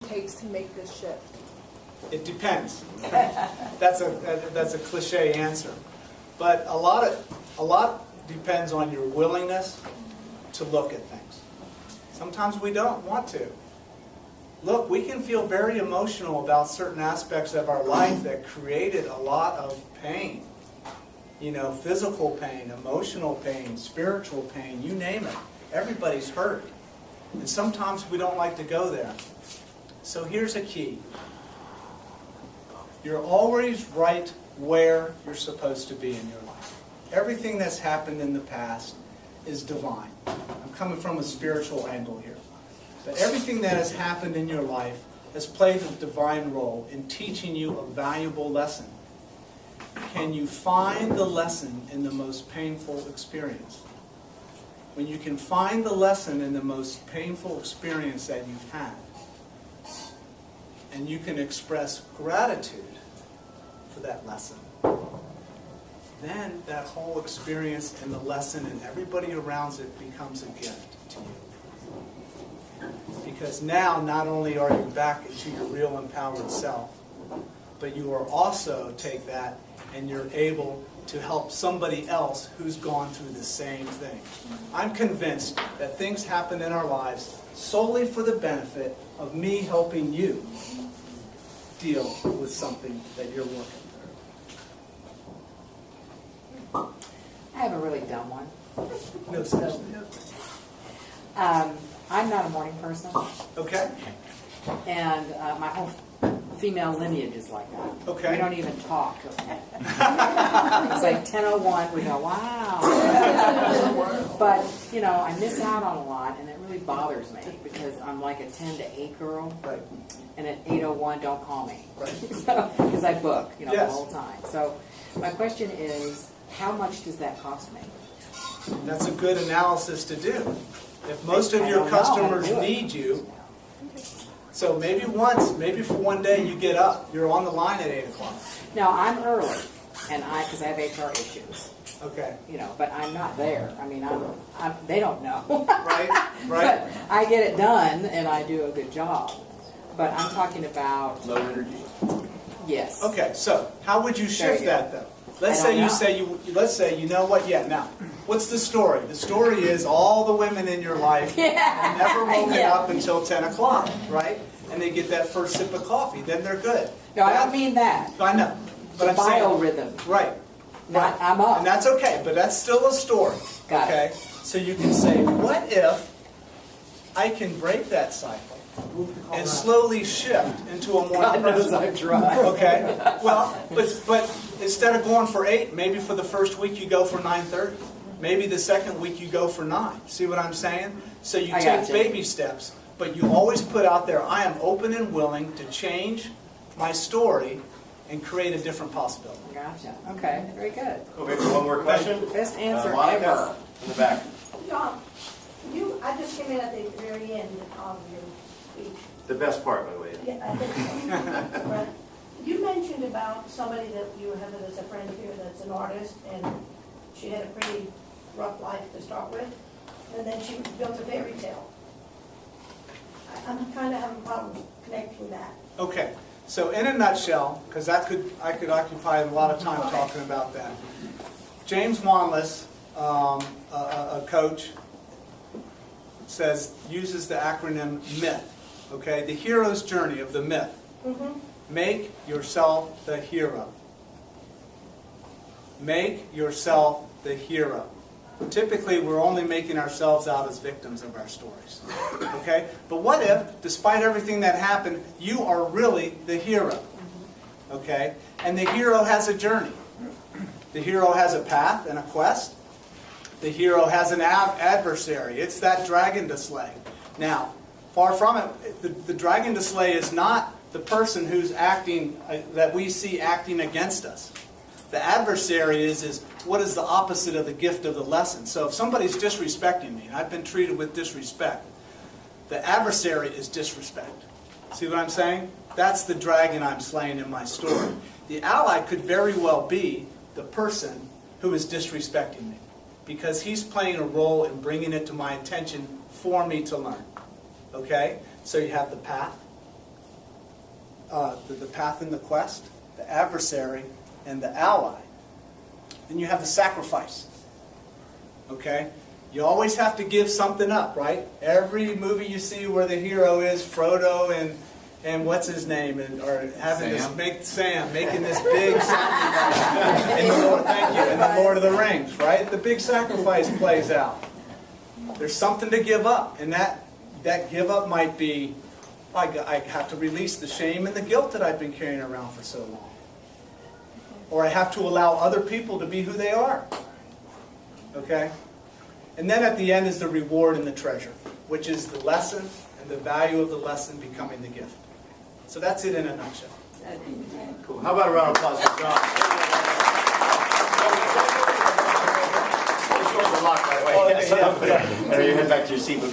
takes to make this shift? It depends. That's a cliche answer, but a lot depends on your willingness to look at things. Sometimes we don't want to. Look, we can feel very emotional about certain aspects of our life that created a lot of pain. You know, physical pain, emotional pain, spiritual pain, you name it. Everybody's hurt. And sometimes we don't like to go there. So here's a key. You're always right where you're supposed to be in your life. Everything that's happened in the past is divine. I'm coming from a spiritual angle here. But everything that has happened in your life has played a divine role in teaching you a valuable lesson. Can you find the lesson in the most painful experience? When you can find the lesson in the most painful experience that you've had, and you can express gratitude for that lesson, then that whole experience and the lesson and everybody around it becomes a gift to you. Because now not only are you back into your real empowered self, but you are also take that and you're able to help somebody else who's gone through the same thing. I'm convinced that things happen in our lives solely for the benefit of me helping you deal with something that you're working through. I have a really dumb one. No, seriously. I'm not a morning person, Okay? and my whole female lineage is like that. Okay. We don't even talk. It's like 10:01, we go, wow. But, you know, I miss out on a lot, and it really bothers me, because I'm like a 10 to 8 girl, Right. and at 8:01, don't call me. Right. Because I book, you know, Yes. the whole time. So my question is, how much does that cost me? That's a good analysis to do. If most of I your don't know how to customers do it. need you, so maybe for one day you get up, you're on the line at 8 o'clock. Now, I'm early, and because I have HR issues, Okay. you know, but I'm not there. I mean, they don't know. Right? But I get it done, and I do a good job. But I'm talking about, Low energy. yes. Okay, so how would you shift There you that though? Let's I don't say let's say you know what? Yeah. Now, what's the story? The story is all the women in your life have never woken Yeah. up until 10 o'clock, right? And they get that first sip of coffee, then they're good. No, I don't mean that. I know, but The I'm saying biorhythm. right. Not, I'm up. And that's okay, but that's still a story. Got it. Okay? So you can say, what if I can break that cycle and slowly shift into a more God knows I've tried. Okay? Well, but instead of going for 8, maybe for the first week you go for 9:30. Maybe the second week you go for 9. See what I'm saying? So you I take gotcha. baby steps, but you always put out there, I am open and willing to change my story and create a different possibility. Gotcha. Okay, very good. Okay, one more question. Best answer Monica, ever. in the back. John, I just came in at the very end of your speech. The best part, by the way. Yeah, I think so. But you mentioned about somebody that you have as a friend here that's an artist, and she had a pretty rough life to start with, and then she built a fairy tale. I'm kind of having problems connecting that. Okay, so in a nutshell, because I could occupy a lot of time talking about that. James Wanless, a coach, uses the acronym MYTH. Okay, the hero's journey of the myth. Mm-hmm. Make yourself the hero. Make yourself the hero. Typically, we're only making ourselves out as victims of our stories. Okay? But what if, despite everything that happened, you are really the hero? Okay? And the hero has a journey. The hero has a path and a quest. The hero has an adversary. It's that dragon to slay. Now, far from it, the dragon to slay is not the person who's acting, that we see acting against us. The adversary is what is the opposite of the gift of the lesson. So if somebody's disrespecting me, and I've been treated with disrespect, the adversary is disrespect. See what I'm saying? That's the dragon I'm slaying in my story. The ally could very well be the person who is disrespecting me, because he's playing a role in bringing it to my attention for me to learn. Okay? So you have the path the path and the quest, the adversary, and the ally. Then you have the sacrifice. Okay? You always have to give something up, right? Every movie you see where the hero is Frodo and what's his name, or having making this big sacrifice in the Lord, thank you, in the Lord of the Rings, right? The big sacrifice plays out. There's something to give up, and that give up might be, I have to release the shame and the guilt that I've been carrying around for so long. Or I have to allow other people to be who they are. Okay? And then at the end is the reward and the treasure, which is the lesson and the value of the lesson becoming the gift. So that's it in a nutshell. Cool. How about a round of applause for John? This door's locked, by the way. Oh, yeah. I know you head back to your seat. But